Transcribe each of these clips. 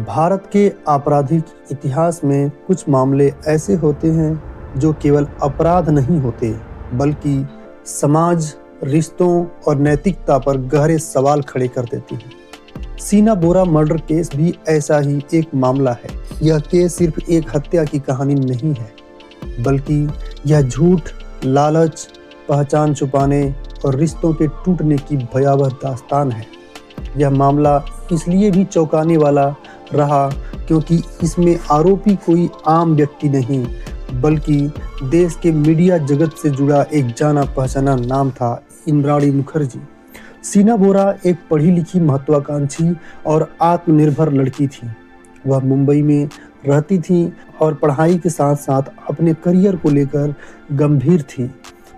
भारत के आपराधिक इतिहास में कुछ मामले ऐसे होते हैं जो केवल अपराध नहीं होते बल्कि समाज, रिश्तों और नैतिकता पर गहरे सवाल खड़े कर देते हैं। सीना बोरा मर्डर केस भी ऐसा ही एक मामला है। यह केस सिर्फ एक हत्या की कहानी नहीं है, बल्कि यह झूठ, लालच, पहचान छुपाने और रिश्तों के टूटने की भयावह दास्तान है। यह मामला इसलिए भी चौंकाने वाला रहा क्योंकि इसमें आरोपी कोई आम व्यक्ति नहीं, बल्कि देश के मीडिया जगत से जुड़ा एक जाना पहचाना नाम था, इंद्राणी मुखर्जी। सीना बोरा एक पढ़ी लिखी, महत्वाकांक्षी और आत्मनिर्भर लड़की थी। वह मुंबई में रहती थी और पढ़ाई के साथ साथ अपने करियर को लेकर गंभीर थी।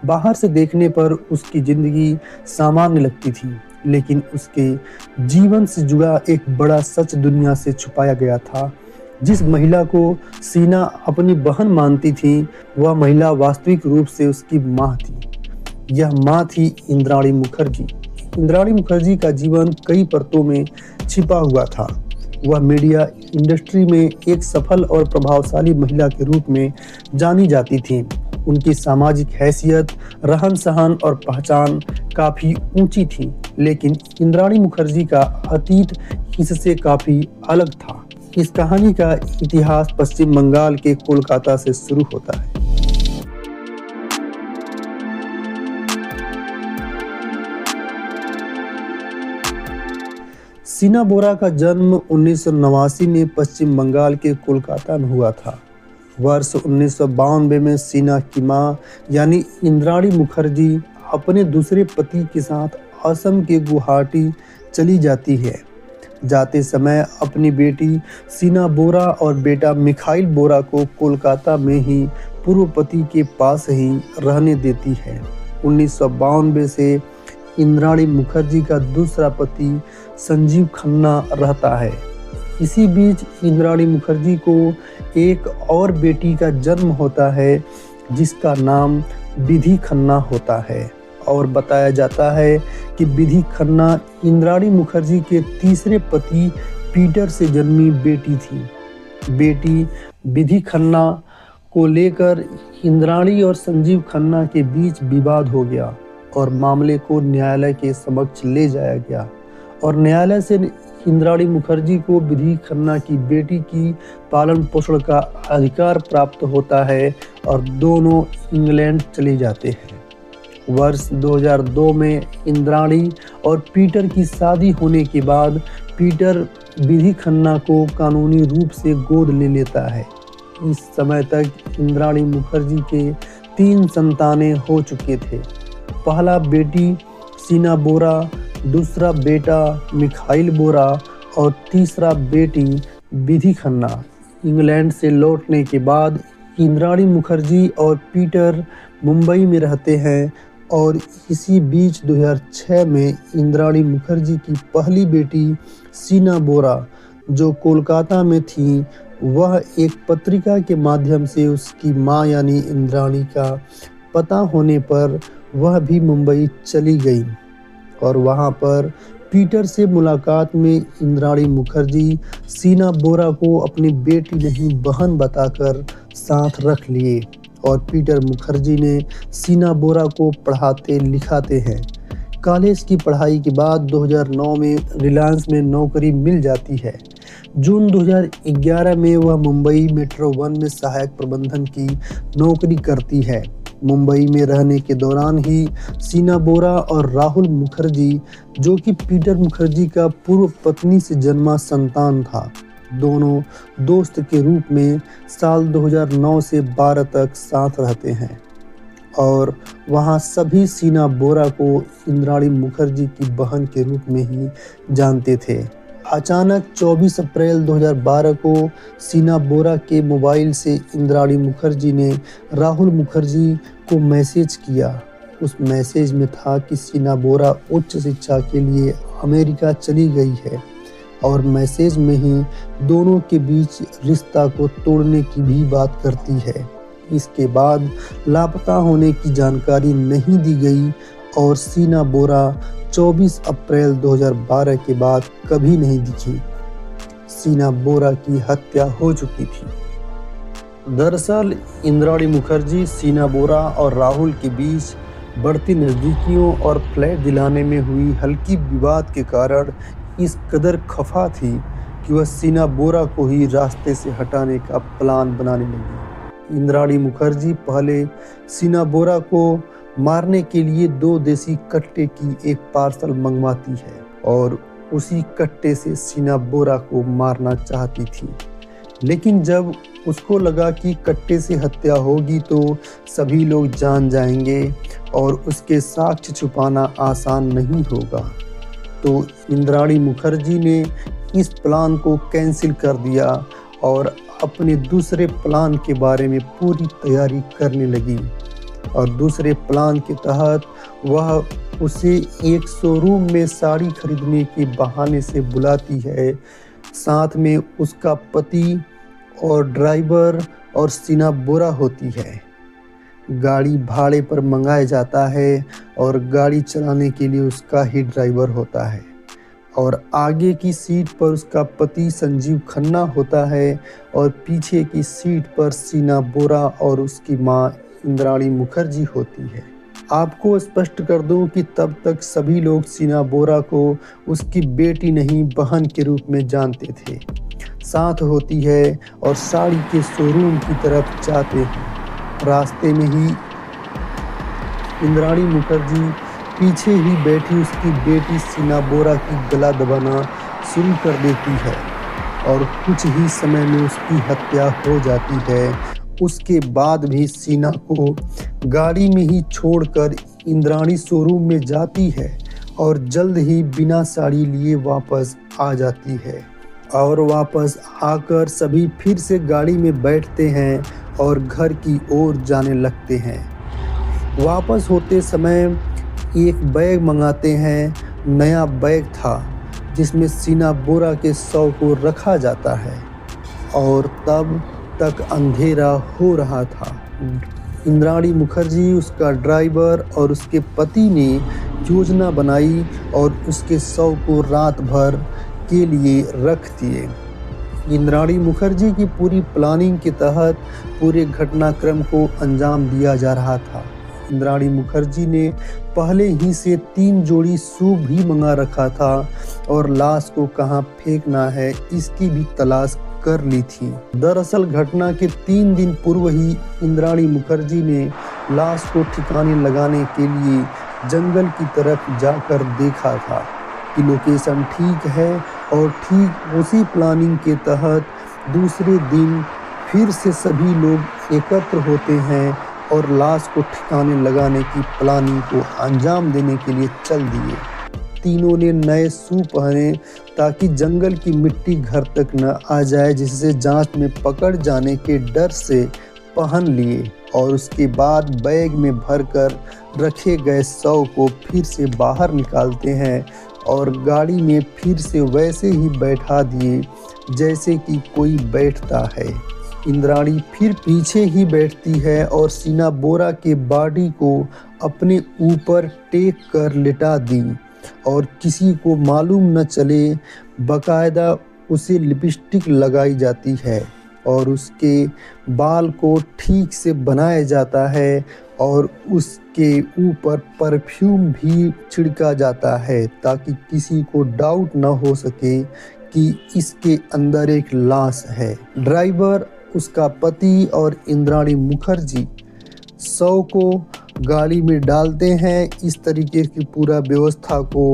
बाहर से देखने पर उसकी जिंदगी सामान्य लगती थी, लेकिन उसके जीवन से जुड़ा एक बड़ा सच दुनिया से छुपाया गया था। जिस महिला को सीना अपनी बहन मानती थी, वह महिला वास्तविक रूप से उसकी माँ थी। यह माँ थी इंद्राणी मुखर्जी। इंद्राणी मुखर्जी का जीवन कई परतों में छिपा हुआ था। वह मीडिया इंडस्ट्री में एक सफल और प्रभावशाली महिला के रूप में जानी जाती थी। उनकी सामाजिक हैसियत, रहन सहन और पहचान काफी ऊंची थी, लेकिन इंद्राणी मुखर्जी का अतीत इससे काफी अलग था। इस कहानी का इतिहास पश्चिम बंगाल के कोलकाता से शुरू होता है। सीना बोरा का जन्म 1989 में पश्चिम बंगाल के कोलकाता में हुआ था। वर्ष 1992 में सीना की मां यानी इंद्राणी मुखर्जी अपने दूसरे पति के साथ असम के गुवाहाटी चली जाती है। जाते समय अपनी बेटी सीना बोरा और बेटा मिखाइल बोरा को कोलकाता में ही पूर्व पति के पास ही रहने देती है। 1992 से इंद्राणी मुखर्जी का दूसरा पति संजीव खन्ना रहता है। इसी बीच इंद्राणी मुखर्जी को एक और बेटी का जन्म होता है, जिसका नाम विधि खन्ना होता है और बताया जाता है कि विधि खन्ना इंद्राणी मुखर्जी के तीसरे पति पीटर से जन्मी बेटी थी। बेटी विधि खन्ना को लेकर इंद्राणी और संजीव खन्ना के बीच विवाद हो गया और मामले को न्यायालय के समक्ष ले जाया गया और न्यायालय से इंद्राणी मुखर्जी को विधि खन्ना की बेटी की पालन पोषण का अधिकार प्राप्त होता है और दोनों इंग्लैंड चले जाते हैं। वर्ष 2002 में इंद्राणी और पीटर की शादी होने के बाद पीटर विधि खन्ना को कानूनी रूप से गोद ले लेता है। इस समय तक इंद्राणी मुखर्जी के 3 संतानें हो चुके थे। पहला बेटी सीना बोरा, दूसरा बेटा मिखाइल बोरा और तीसरा बेटी विधि खन्ना। इंग्लैंड से लौटने के बाद इंद्राणी मुखर्जी और पीटर मुंबई में रहते हैं और इसी बीच 2006 में इंद्राणी मुखर्जी की पहली बेटी सीना बोरा, जो कोलकाता में थी, वह एक पत्रिका के माध्यम से उसकी मां यानी इंद्राणी का पता होने पर वह भी मुंबई चली गई और वहां पर पीटर से मुलाकात में इंद्राणी मुखर्जी सीना बोरा को अपनी बेटी नहीं बहन बताकर साथ रख लिए और पीटर मुखर्जी ने सीना बोरा को पढ़ाते लिखाते हैं। कॉलेज की पढ़ाई के बाद 2009 में रिलायंस में नौकरी मिल जाती है। जून 2011 में वह मुंबई मेट्रो 1 में सहायक प्रबंधन की नौकरी करती है। मुंबई में रहने के दौरान ही सीना बोरा और राहुल मुखर्जी, जो कि पीटर मुखर्जी का पूर्व पत्नी से जन्मा संतान था, दोनों दोस्त के रूप में साल 2009 से 12 तक साथ रहते हैं और वहां सभी सीना बोरा को इंद्राणी मुखर्जी की बहन के रूप में ही जानते थे। अचानक 24 अप्रैल 2012 को सीना बोरा के मोबाइल से इंद्राणी मुखर्जी ने राहुल मुखर्जी को मैसेज किया। उस मैसेज में था कि सीना बोरा उच्च शिक्षा के लिए अमेरिका चली गई है और मैसेज में ही दोनों के बीच रिश्ता को तोड़ने की भी बात करती है। इसके बाद लापता होने की जानकारी नहीं दी गई और सीना बोरा 24 अप्रैल 2012 के बाद कभी नहीं दिखी। सीना बोरा की हत्या हो चुकी थी। दरअसल इंद्राणी मुखर्जी सीना बोरा और राहुल के बीच बढ़ती नज़दीकियों और फ्लैट दिलाने में हुई हल्की विवाद के कारण इस कदर खफा थी कि वह सीना बोरा को ही रास्ते से हटाने का प्लान बनाने लगी। इंद्राणी मुखर्जी पहले सीना बोरा को मारने के लिए 2 देसी कट्टे की एक पार्सल मंगवाती है और उसी कट्टे से सीना बोरा को मारना चाहती थी। लेकिन जब उसको लगा कि कट्टे से हत्या होगी तो सभी लोग जान जाएंगे और उसके साक्ष्य छुपाना आसान नहीं होगा, तो इंद्राणी मुखर्जी ने इस प्लान को कैंसिल कर दिया और अपने दूसरे प्लान के बारे में पूरी तैयारी करने लगी। और दूसरे प्लान के तहत वह उसे एक शोरूम में साड़ी खरीदने के बहाने से बुलाती है। साथ में उसका पति और ड्राइवर और सीना बोरा होती है। गाड़ी भाड़े पर मंगाया जाता है और गाड़ी चलाने के लिए उसका ही ड्राइवर होता है और आगे की सीट पर उसका पति संजीव खन्ना होता है और पीछे की सीट पर सीना बोरा और उसकी मां इंद्राणी मुखर्जी होती है। आपको स्पष्ट कर दूं कि तब तक सभी लोग सीना बोरा को उसकी बेटी नहीं बहन के रूप में जानते थे। साथ होती है और साड़ी के शोरूम की तरफ जाते हैं। रास्ते में ही इंद्राणी मुखर्जी पीछे ही बैठी उसकी बेटी सीना बोरा की गला दबाना शुरू कर देती है और कुछ ही समय में उसकी हत्या हो जाती है। उसके बाद भी सीना को गाड़ी में ही छोड़कर इंद्राणी शोरूम में जाती है और जल्द ही बिना साड़ी लिए वापस आ जाती है और वापस आकर सभी फिर से गाड़ी में बैठते हैं और घर की ओर जाने लगते हैं। वापस होते समय एक बैग मंगाते हैं। नया बैग था जिसमें सीना बोरा के शव को रखा जाता है और तब तक अंधेरा हो रहा था। इंद्राणी मुखर्जी, उसका ड्राइवर और उसके पति ने योजना बनाई और उसके शव को रात भर के लिए रख दिए। इंद्राणी मुखर्जी की पूरी प्लानिंग के तहत पूरे घटनाक्रम को अंजाम दिया जा रहा था। इंद्राणी मुखर्जी ने पहले ही से 3 जोड़ी शू भी मंगा रखा था और लाश को कहां फेंकना है इसकी भी तलाश कर ली थी। दरअसल घटना के 3 दिन पूर्व ही इंद्राणी मुखर्जी ने लाश को ठिकाने लगाने के लिए जंगल की तरफ जाकर देखा था कि लोकेशन ठीक है और ठीक उसी प्लानिंग के तहत दूसरे दिन फिर से सभी लोग एकत्र होते हैं और लाश को ठिकाने लगाने की प्लानिंग को अंजाम देने के लिए चल दिए। तीनों ने नए शू पहने ताकि जंगल की मिट्टी घर तक न आ जाए, जिससे जांच में पकड़ जाने के डर से पहन लिए और उसके बाद बैग में भरकर रखे गए शव को फिर से बाहर निकालते हैं और गाड़ी में फिर से वैसे ही बैठा दिए जैसे कि कोई बैठता है। इंद्राणी फिर पीछे ही बैठती है और सीना बोरा के बॉडी को अपने ऊपर टेक कर लिटा दी और किसी को मालूम न चले। बाकायदा उसे लिपस्टिक लगाई जाती है और उसके बाल को ठीक से बनाया जाता है और उसके ऊपर परफ्यूम भी छिड़का जाता है ताकि किसी को डाउट न हो सके कि इसके अंदर एक लाश है। ड्राइवर, उसका पति और इंद्राणी मुखर्जी शव को गाड़ी में डालते हैं। इस तरीके की पूरा व्यवस्था को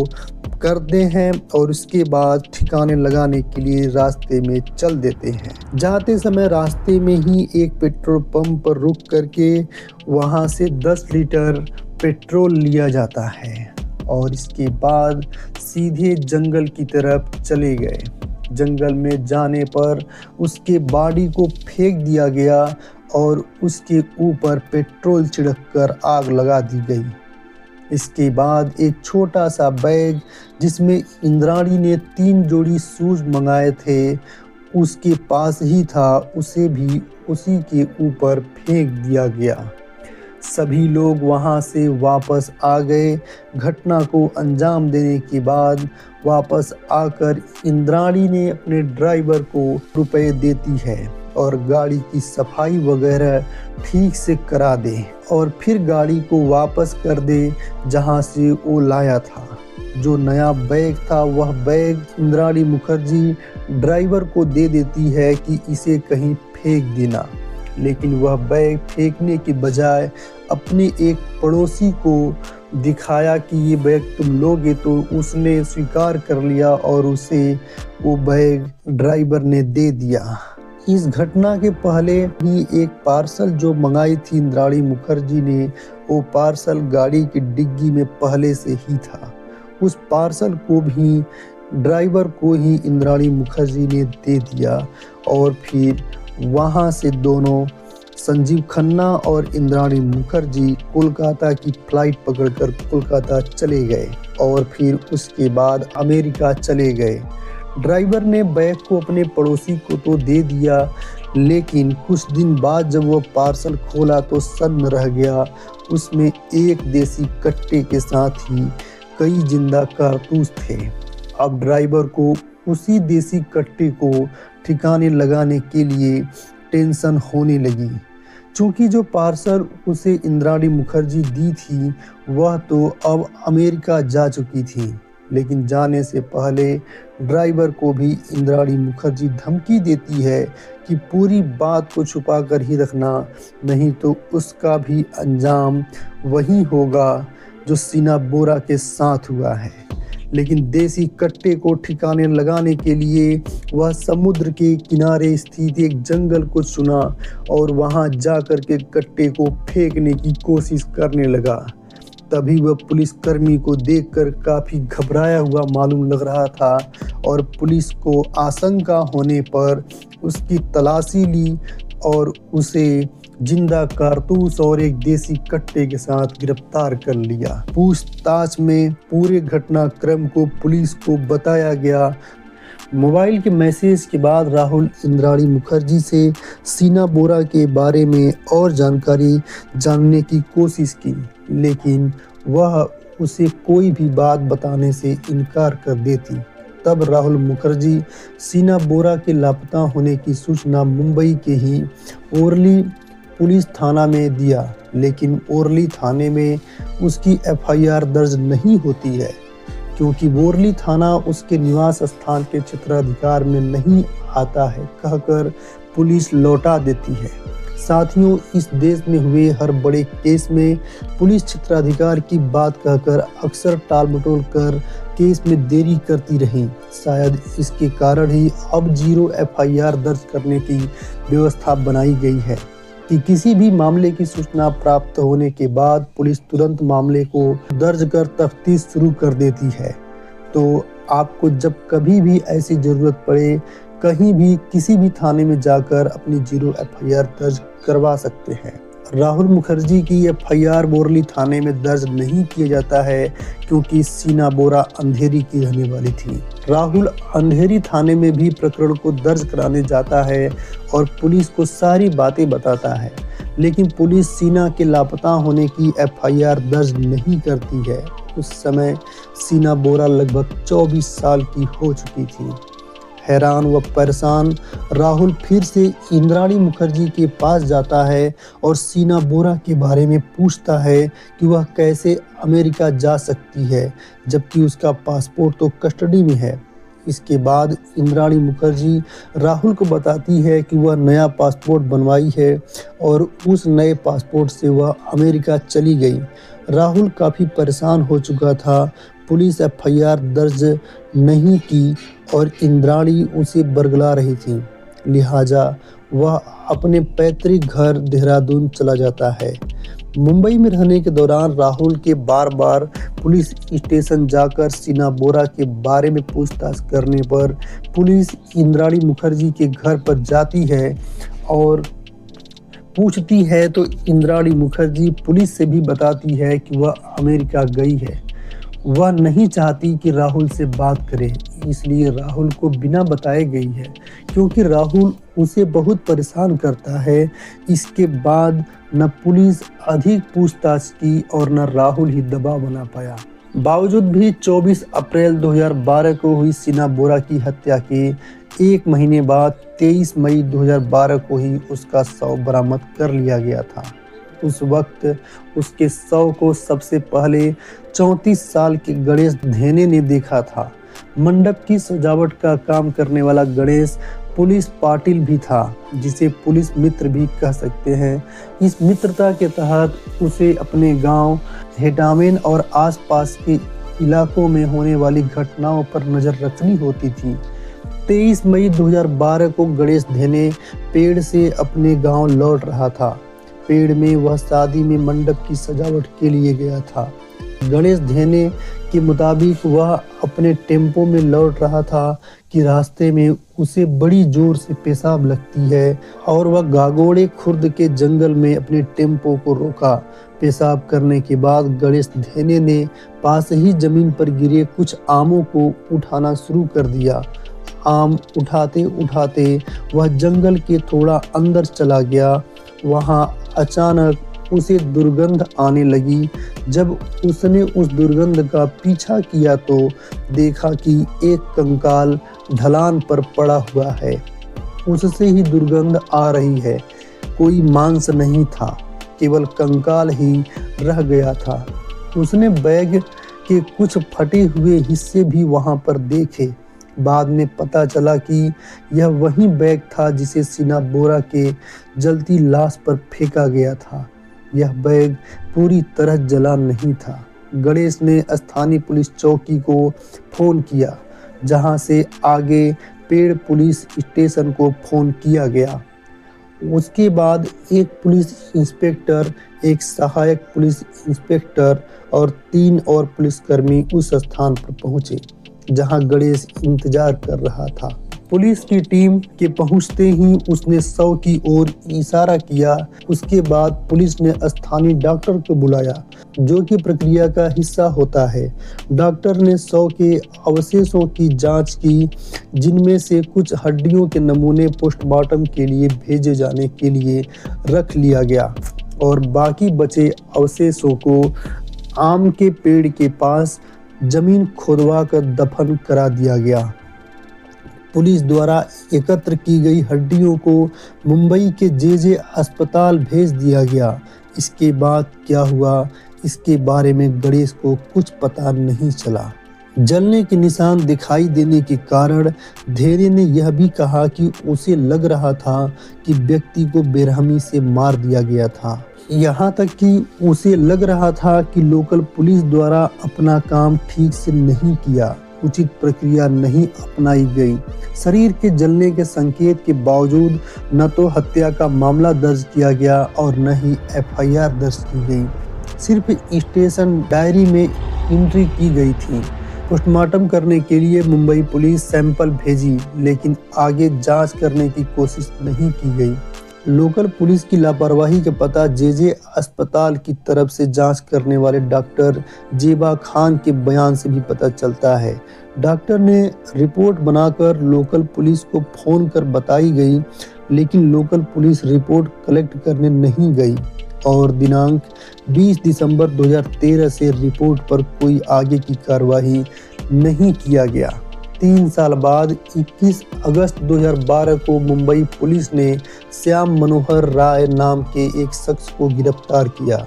करते हैं और उसके बाद ठिकाने लगाने के लिए रास्ते में चल देते हैं। जाते समय रास्ते में ही एक पेट्रोल पंप पर रुक करके वहां से 10 लीटर पेट्रोल लिया जाता है और इसके बाद सीधे जंगल की तरफ चले गए। जंगल में जाने पर उसके बॉडी को फेंक दिया गया और उसके ऊपर पेट्रोल छिड़ककर आग लगा दी गई। इसके बाद एक छोटा सा बैग जिसमें इंद्राणी ने 3 जोड़ी शूज मंगाए थे उसके पास ही था, उसे भी उसी के ऊपर फेंक दिया गया। सभी लोग वहां से वापस आ गए। घटना को अंजाम देने के बाद वापस आकर इंद्राणी ने अपने ड्राइवर को रुपए देती है और गाड़ी की सफाई वगैरह ठीक से करा दे और फिर गाड़ी को वापस कर दे जहां से वो लाया था। जो नया बैग था वह बैग इंद्राणी मुखर्जी ड्राइवर को दे देती है कि इसे कहीं फेंक देना, लेकिन वह बैग फेंकने के बजाय अपने एक पड़ोसी को दिखाया कि ये बैग तुम लोगे, तो उसने स्वीकार कर लिया और उसे वो बैग ड्राइवर ने दे दिया। इस घटना के पहले ही एक पार्सल जो मंगाई थी इंद्राणी मुखर्जी ने, वो पार्सल गाड़ी की डिग्गी में पहले से ही था। उस पार्सल को भी ड्राइवर को ही इंद्राणी मुखर्जी ने दे दिया और फिर वहां से दोनों संजीव खन्ना और इंद्राणी मुखर्जी कोलकाता की फ्लाइट पकड़कर कोलकाता चले गए और फिर उसके बाद अमेरिका चले गए। ड्राइवर ने बैग को अपने पड़ोसी को तो दे दिया, लेकिन कुछ दिन बाद जब वह पार्सल खोला तो सन्न रह गया। उसमें एक देसी कट्टे के साथ ही कई जिंदा कारतूस थे। अब ड्राइवर को उसी देसी कट्टे को ठिकाने लगाने के लिए टेंशन होने लगी। चूंकि जो पार्सल उसे इंद्राणी मुखर्जी दी थी वह तो अब अमेरिका जा चुकी थी, लेकिन जाने से पहले ड्राइवर को भी इंद्राणी मुखर्जी धमकी देती है कि पूरी बात को छुपा कर ही रखना, नहीं तो उसका भी अंजाम वही होगा जो सीना बोरा के साथ हुआ है। लेकिन देसी कट्टे को ठिकाने लगाने के लिए वह समुद्र के किनारे स्थित एक जंगल को चुना और वहां जाकर के कट्टे को फेंकने की कोशिश करने लगा। तभी वह पुलिसकर्मी को देखकर काफी घबराया हुआ मालूम लग रहा था और पुलिस को आशंका होने पर उसकी तलाशी ली और उसे जिंदा कारतूस और एक देसी कट्टे के साथ गिरफ्तार कर लिया। पूछताछ में पूरे घटनाक्रम को पुलिस को बताया गया। मोबाइल के मैसेज के बाद राहुल इंद्राणी मुखर्जी से सीना बोरा के बारे में और जानकारी जानने की कोशिश की, लेकिन वह उसे कोई भी बात बताने से इनकार कर देती। तब राहुल मुखर्जी सीना बोरा के लापता होने की सूचना मुंबई के ही ओरली पुलिस थाना में दिया, लेकिन ओरली थाने में उसकी एफआईआर दर्ज नहीं होती है, क्योंकि बोरली थाना उसके निवास स्थान के क्षेत्राधिकार में नहीं आता है कहकर पुलिस लौटा देती है। साथियों, इस देश में हुए हर बड़े केस में पुलिस क्षेत्राधिकार की बात कहकर अक्सर टालमटोल कर केस में देरी करती रही। शायद इसके कारण ही अब 0 एफआईआर दर्ज करने की व्यवस्था बनाई गई है कि किसी भी मामले की सूचना प्राप्त होने के बाद पुलिस तुरंत मामले को दर्ज कर तफ्तीश शुरू कर देती है। तो आपको जब कभी भी ऐसी जरूरत पड़े, कहीं भी किसी भी थाने में जाकर अपनी 0 एफआईआर दर्ज करवा सकते हैं। राहुल मुखर्जी की एफआईआर बोरली थाने में दर्ज नहीं किया जाता है क्योंकि सीना बोरा अंधेरी की रहने वाली थी। राहुल अंधेरी थाने में भी प्रकरण को दर्ज कराने जाता है और पुलिस को सारी बातें बताता है, लेकिन पुलिस सीना के लापता होने की एफआईआर दर्ज नहीं करती है। उस समय सीना बोरा लगभग 24 साल की हो चुकी थी। हैरान व परेशान राहुल फिर से इंद्राणी मुखर्जी के पास जाता है और सीना बोरा के बारे में पूछता है कि वह कैसे अमेरिका जा सकती है, जबकि उसका पासपोर्ट तो कस्टडी में है। इसके बाद इंद्राणी मुखर्जी राहुल को बताती है कि वह नया पासपोर्ट बनवाई है और उस नए पासपोर्ट से वह अमेरिका चली गई। राहुल काफ़ी परेशान हो चुका था। पुलिस एफआईआर दर्ज नहीं की और इंद्राणी उसे बरगला रही थी, लिहाजा वह अपने पैतृक घर देहरादून चला जाता है। मुंबई में रहने के दौरान राहुल के बार बार पुलिस स्टेशन जाकर सीना बोरा के बारे में पूछताछ करने पर पुलिस इंद्राणी मुखर्जी के घर पर जाती है और पूछती है, तो इंद्राणी मुखर्जी पुलिस से भी बताती है कि वह अमेरिका गई है। वह नहीं चाहती कि राहुल से बात करे, इसलिए राहुल को बिना बताए गई है, क्योंकि राहुल उसे बहुत परेशान करता है। इसके बाद न पुलिस अधिक पूछताछ की और न राहुल ही दबाव बना पाया। बावजूद भी 24 अप्रैल 2012 को हुई शीना बोरा की हत्या के एक महीने बाद 23 मई 2012 को ही उसका शव बरामद कर लिया गया था। उस वक्त उसके शव को सबसे पहले 34 साल के गणेश धेने ने देखा था। मंडप की सजावट का काम करने वाला गणेश पुलिस पाटिल भी था, जिसे पुलिस मित्र भी कह सकते हैं। इस मित्रता के तहत उसे अपने गांव हेटामेन और आसपास के इलाकों में होने वाली घटनाओं पर नजर रखनी होती थी। 23 मई 2012 को गणेश धेने पेड़ से अपने गांव लौट रहा था। पेड़ में वह शादी में मंडप की सजावट के लिए गया था। गणेश धेने के मुताबिक वह अपने टेम्पो में लौट रहा था कि रास्ते में उसे बड़ी जोर से पेशाब लगती है और वह गागोड़े खुर्द के जंगल में अपने टेम्पो को रोका। पेशाब करने के बाद गणेश धेने ने पास ही जमीन पर गिरे कुछ आमों को उठाना शुरू कर दिया। आम उठाते उठाते वह जंगल के थोड़ा अंदर चला गया। वहां अचानक उसे दुर्गंध आने लगी। जब उसने उस दुर्गंध का पीछा किया तो देखा कि एक कंकाल ढलान पर पड़ा हुआ है। उससे ही दुर्गंध आ रही है। कोई मांस नहीं था, केवल कंकाल ही रह गया था। उसने बैग के कुछ फटे हुए हिस्से भी वहां पर देखे। बाद में पता चला कि यह वही बैग था जिसे शीना बोरा के जलती लाश पर फेंका गया था। यह बैग पूरी तरह जला नहीं था। गणेश ने स्थानीय पुलिस चौकी को फोन किया, जहां से आगे पेड़ पुलिस स्टेशन को फोन किया गया। उसके बाद एक पुलिस इंस्पेक्टर, एक सहायक पुलिस इंस्पेक्टर और 3 और पुलिसकर्मी उस स्थान पर पहुंचे जहां गणेश इंतजार कर रहा था। पुलिस की टीम के पहुंचते ही उसने शव की ओर इशारा किया। उसके बाद पुलिस ने स्थानीय डॉक्टर को बुलाया, जो कि प्रक्रिया का हिस्सा होता है। डॉक्टर ने शव के अवशेषों की जांच की, जिनमें से कुछ हड्डियों के नमूने पोस्टमार्टम के लिए भेजे जाने के लिए रख लिया गया और बाकी बचे अवशेषों को आम के पेड़ के पास जमीन खोदवा कर दफन करा दिया गया। पुलिस द्वारा एकत्र की गई हड्डियों को मुंबई के जे अस्पताल भेज दिया गया। इसके बाद क्या हुआ, इसके बारे में गणेश को कुछ पता नहीं चला। जलने के निशान दिखाई देने के कारण धेरे ने यह भी कहा कि उसे लग रहा था कि व्यक्ति को बेरहमी से मार दिया गया था। यहाँ तक कि उसे लग रहा था कि लोकल पुलिस द्वारा अपना काम ठीक से नहीं किया, उचित प्रक्रिया नहीं अपनाई गई। शरीर के जलने के संकेत के बावजूद न तो हत्या का मामला दर्ज किया गया और न ही एफआईआर दर्ज की गई। सिर्फ स्टेशन डायरी में एंट्री की गई थी। पोस्टमार्टम करने के लिए मुंबई पुलिस सैंपल भेजी, लेकिन आगे जांच करने की कोशिश नहीं की गई। लोकल पुलिस की लापरवाही का पता जे अस्पताल की तरफ से जांच करने वाले डॉक्टर जेबा खान के बयान से भी पता चलता है। डॉक्टर ने रिपोर्ट बनाकर लोकल पुलिस को फोन कर बताई गई, लेकिन लोकल पुलिस रिपोर्ट कलेक्ट करने नहीं गई और दिनांक 20 दिसंबर 2013 से रिपोर्ट पर कोई आगे की कार्रवाई नहीं किया गया। 3 साल बाद 21 अगस्त 2012 को मुंबई पुलिस ने श्याम मनोहर राय नाम के एक शख्स को गिरफ्तार किया।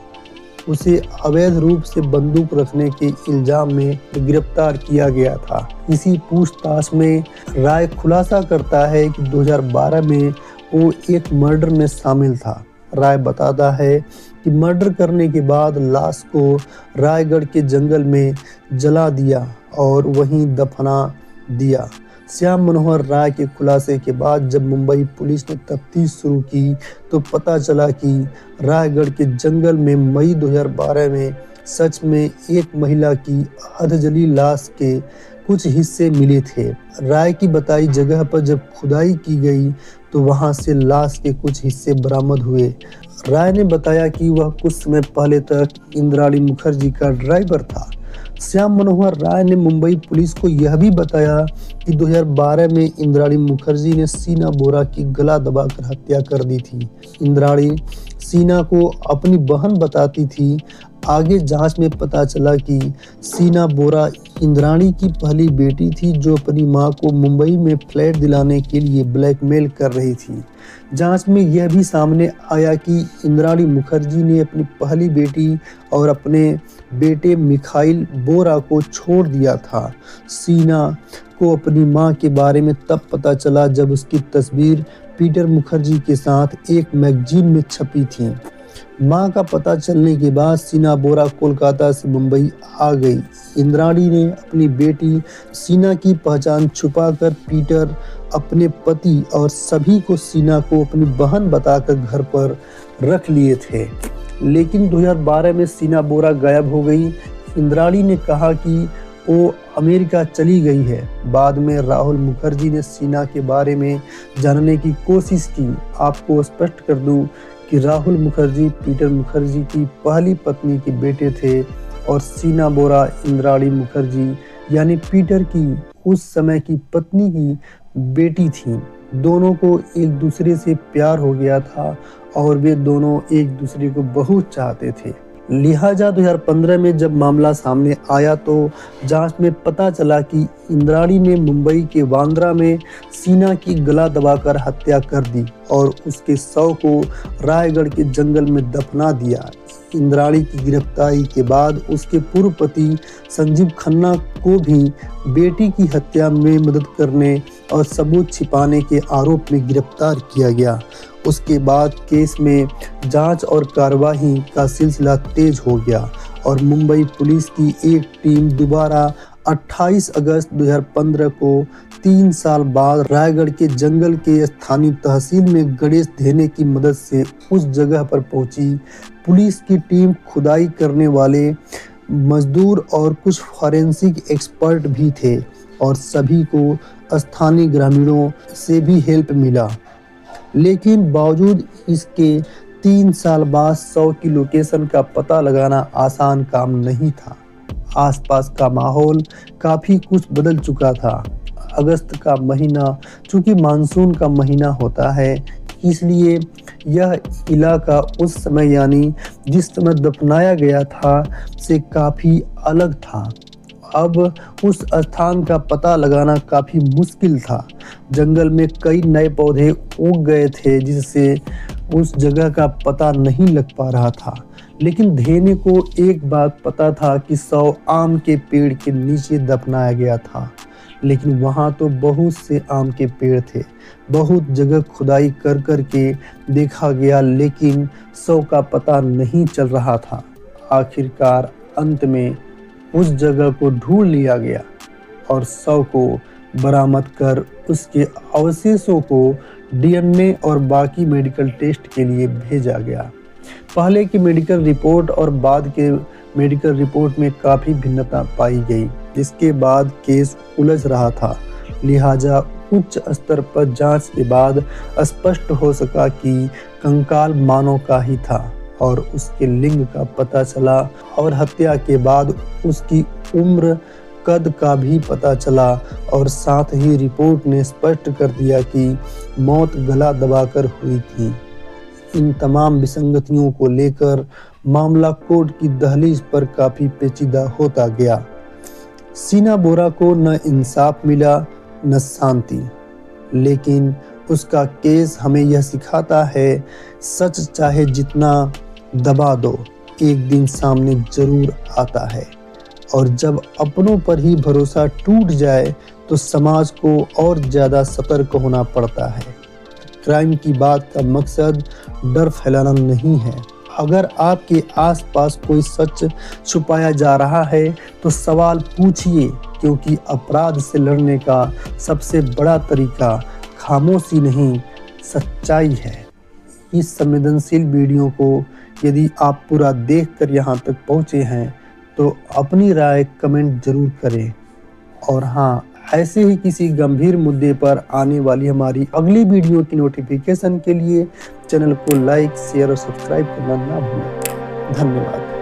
उसे अवैध रूप से बंदूक रखने के इल्जाम में गिरफ्तार किया गया था। इसी पूछताछ में राय खुलासा करता है कि 2012 में वो एक मर्डर में शामिल था। राय बताता है कि मर्डर करने के बाद लाश को रायगढ़ के जंगल में जला दिया और वहीं दफना दिया। श्याम मनोहर राय के खुलासे के बाद जब मुंबई पुलिस ने तफ्तीश शुरू की तो पता चला कि रायगढ़ के जंगल में मई 2012 में सच में एक महिला की अधजली लाश के कुछ हिस्से मिले थे। राय की बताई जगह पर जब खुदाई की गई तो वहां से लाश के कुछ हिस्से बरामद हुए। राय ने बताया कि वह कुछ समय पहले तक इंद्राणी मुखर्जी का ड्राइवर था। श्याम मनोहर राय ने मुंबई पुलिस को यह भी बताया कि 2012 में इंद्राणी मुखर्जी ने शीना बोरा की गला दबाकर हत्या कर दी थी। इंद्राणी शीना को अपनी बहन बताती थी। आगे जांच में पता चला कि शीना बोरा इंद्राणी की पहली बेटी थी जो अपनी मां को मुंबई में फ्लैट दिलाने के लिए ब्लैकमेल कर रही थी। जांच में यह भी सामने आया कि इंद्राणी मुखर्जी ने अपनी पहली बेटी और अपने बेटे मिखाइल बोरा को छोड़ दिया था। शीना को अपनी मां के बारे में तब पता चला जब उसकी तस्वीर पीटर मुखर्जी के साथ एक मैगजीन में छपी थी। मां का पता चलने के बाद शीना बोरा कोलकाता से मुंबई आ गई। इंद्राणी ने अपनी बेटी शीना की पहचान छुपाकर पीटर, अपने पति और सभी को शीना को अपनी बहन बताकर घर पर रख लिए थे। लेकिन 2012 में शीना बोरा गायब हो गई। इंद्राणी ने कहा कि वो अमेरिका चली गई है। बाद में राहुल मुखर्जी ने शीना के बारे में जानने की कोशिश की। आपको स्पष्ट कर दूं कि राहुल मुखर्जी पीटर मुखर्जी की पहली पत्नी के बेटे थे और शीना बोरा इंद्राणी मुखर्जी यानी पीटर की उस समय की पत्नी की बेटी थी। दोनों को एक दूसरे से प्यार हो गया था और वे दोनों एक दूसरे को बहुत चाहते थे। लिहाजा 2015 में जब मामला सामने आया तो जांच में पता चला कि इंद्राणी ने मुंबई के बांद्रा में शीना की गला दबाकर हत्या कर दी और उसके शव को रायगढ़ के जंगल में दफना दिया। इंद्राणी की गिरफ्तारी के बाद उसके पूर्व पति संजीव खन्ना को भी बेटी की हत्या में मदद करने और सबूत छिपाने के आरोप में गिरफ्तार किया गया। उसके बाद केस में जांच और कार्रवाई का सिलसिला तेज हो गया और मुंबई पुलिस की एक टीम दोबारा 28 अगस्त 2015 को 3 साल बाद रायगढ़ के जंगल के स्थानीय तहसील में गणेश धेने की मदद से उस जगह पर पहुंची। पुलिस की टीम खुदाई करने वाले मजदूर और कुछ फॉरेंसिक एक्सपर्ट भी थे और सभी को स्थानीय ग्रामीणों से भी हेल्प मिला। लेकिन बावजूद इसके 3 साल बाद शव की लोकेशन का पता लगाना आसान काम नहीं था। आसपास का माहौल काफी कुछ बदल चुका था। अगस्त का महीना चूंकि मानसून का महीना होता है, इसलिए यह इलाका उस समय यानी जिस समय दफनाया गया था से काफी अलग था। अब उस स्थान का पता लगाना काफी मुश्किल था। जंगल में कई नए पौधे उग गए थे जिससे उस जगह का पता नहीं लग पा रहा था। लेकिन धेने को एक बात पता था कि शव आम के पेड़ के नीचे दफनाया गया था। लेकिन वहां तो बहुत से आम के पेड़ थे। बहुत जगह खुदाई कर कर के देखा गया लेकिन शव का पता नहीं चल रहा था। आखिरकार अंत में उस जगह को ढूंढ लिया गया और शव को बरामद कर उसके अवशेषों को डीएनए और बाकी मेडिकल टेस्ट के लिए भेजा गया। पहले की मेडिकल रिपोर्ट और बाद के मेडिकल रिपोर्ट में काफी भिन्नता पाई गई, जिसके बाद केस उलझ रहा था। लिहाजा उच्च स्तर पर जांच के बाद स्पष्ट हो सका कि कंकाल मानव का ही था और उसके लिंग का पता चला और हत्या के बाद उसकी उम्र कद का भी पता चला और साथ ही रिपोर्ट ने स्पष्ट कर दिया कि मौत गला दबाकर हुई थी। इन तमाम विसंगतियों को लेकर मामला कोर्ट की दहलीज पर काफी पेचीदा होता गया। शीना बोरा को न इंसाफ मिला न शांति, लेकिन उसका केस हमें यह सिखाता है सच चाहे जितना दबा दो एक दिन सामने जरूर आता है और जब अपनों पर ही भरोसा टूट जाए तो समाज को और ज्यादा सतर्क होना पड़ता है। क्राइम की बात का मकसद डर फैलाना नहीं है। अगर आपके आसपास कोई सच छुपाया जा रहा है तो सवाल पूछिए, क्योंकि अपराध से लड़ने का सबसे बड़ा तरीका खामोशी नहीं सच्चाई है। इस संवेदनशील वीडियो को यदि आप पूरा देखकर यहाँ तक पहुँचे हैं तो अपनी राय कमेंट जरूर करें और हाँ, ऐसे ही किसी गंभीर मुद्दे पर आने वाली हमारी अगली वीडियो की नोटिफिकेशन के लिए चैनल को लाइक, शेयर और सब्सक्राइब करना ना भूलें। धन्यवाद।